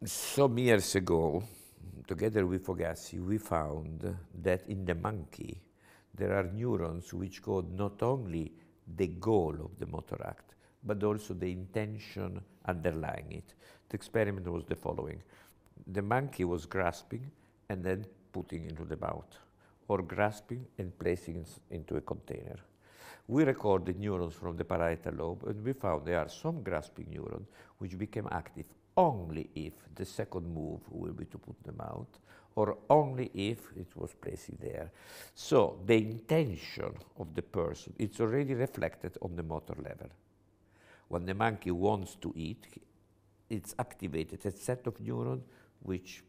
Some years ago, together with Fogassi, we found that in the monkey there are neurons which code not only the goal of the motor act, but also the intention underlying it. The experiment was the following. The monkey was grasping and then putting into the mouth, or grasping and placing into a container. We recorded neurons from the parietal lobe, and we found there are some grasping neurons which became active only if the second move will be to put them out, or only if it was placed there. So the intention of the person, it's already reflected on the motor level. When the monkey wants to eat, it's activated a set of neurons which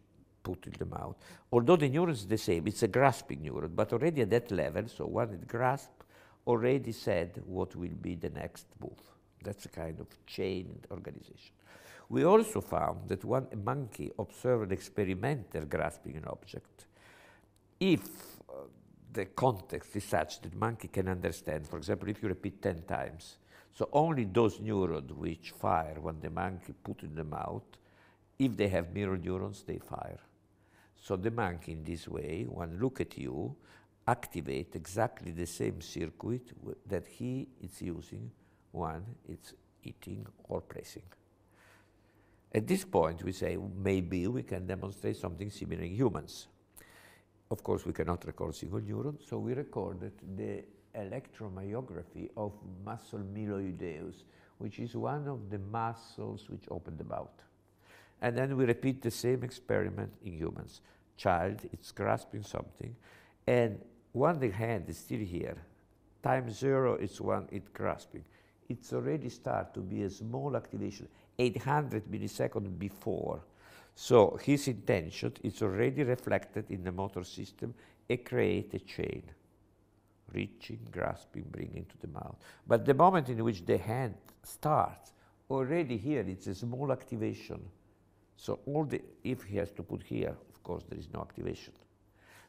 put in the mouth. Although the neuron is the same, it's a grasping neuron, but already at that level, so when it grasps, already said what will be the next move. That's a kind of chained organization. We also found that when a monkey observed an experimental grasping an object, if the context is such that monkey can understand, for example, if you repeat 10 times, so only those neurons which fire when the monkey put in the mouth, if they have mirror neurons, they fire. So the monkey in this way, when look at you, activate exactly the same circuit that he is using when it's eating or placing. At this point, we say maybe we can demonstrate something similar in humans. Of course, we cannot record single neurons, so we recorded the electromyography of muscle myloideus, which is one of the muscles which open the mouth. And then we repeat the same experiment in humans. Child, it's grasping something, and when the hand is still here, time 0 is when it's grasping. It's already start to be a small activation, 800 milliseconds before. So his intention is already reflected in the motor system and create a chain. Reaching, grasping, bringing to the mouth. But the moment in which the hand starts, already here it's a small activation. So if he has to put here, of course there is no activation.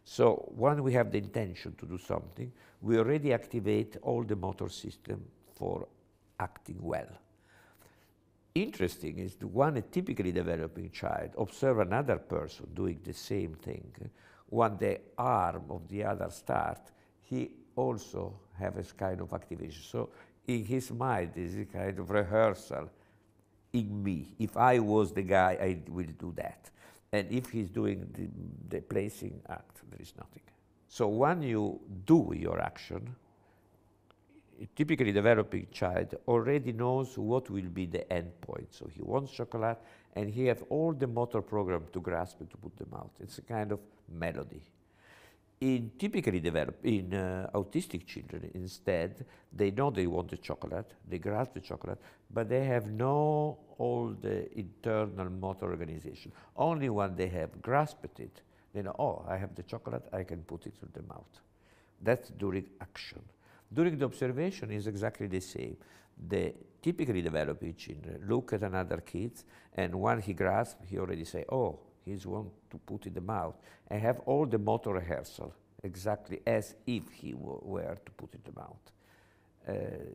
So when we have the intention to do something, we already activate all the motor system for acting well. Interesting is that when a typically developing child observe another person doing the same thing, when the arm of the other start, he also has a kind of activation. So in his mind is a kind of rehearsal in me. If I was the guy, I will do that. And if he's doing the placing act, there is nothing. So when you do your action, a typically developing child already knows what will be the end point. So he wants chocolate, and he has all the motor program to grasp and to put them out. It's a kind of melody. In typically autistic children, instead, they know they want the chocolate, they grasp the chocolate, but they have no all the internal motor organization. Only when they have grasped it, they know, oh, I have the chocolate, I can put it in the mouth. That's during action. During the observation is exactly the same. The typically developing children look at another kids, and when he grasps, he already say, oh, he's want to put in the mouth, and have all the motor rehearsal, exactly as if he were to put in the mouth.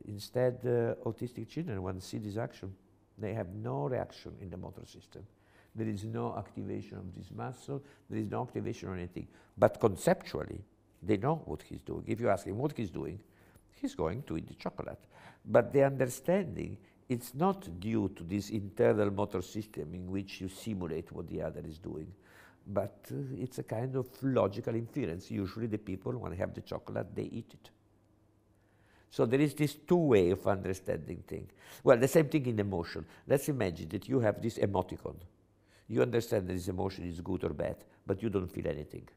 Instead, autistic children, when they see this action, they have no reaction in the motor system. There is no activation of this muscle, there is no activation or anything. But conceptually, they know what he's doing. If you ask him what he's doing, he's going to eat the chocolate. But the understanding, it's not due to this internal motor system in which you simulate what the other is doing, but it's a kind of logical inference. Usually the people, when they have the chocolate, they eat it. So there is this two way of understanding things. Well, the same thing in emotion. Let's imagine that you have this emoticon. You understand that this emotion is good or bad, but you don't feel anything.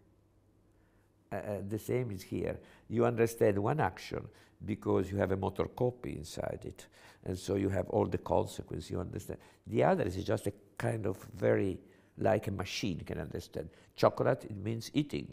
The same is here. You understand one action because you have a motor copy inside it, and so you have all the consequences, you understand. The other is just a kind of very, like a machine can understand. Chocolate, it means eating,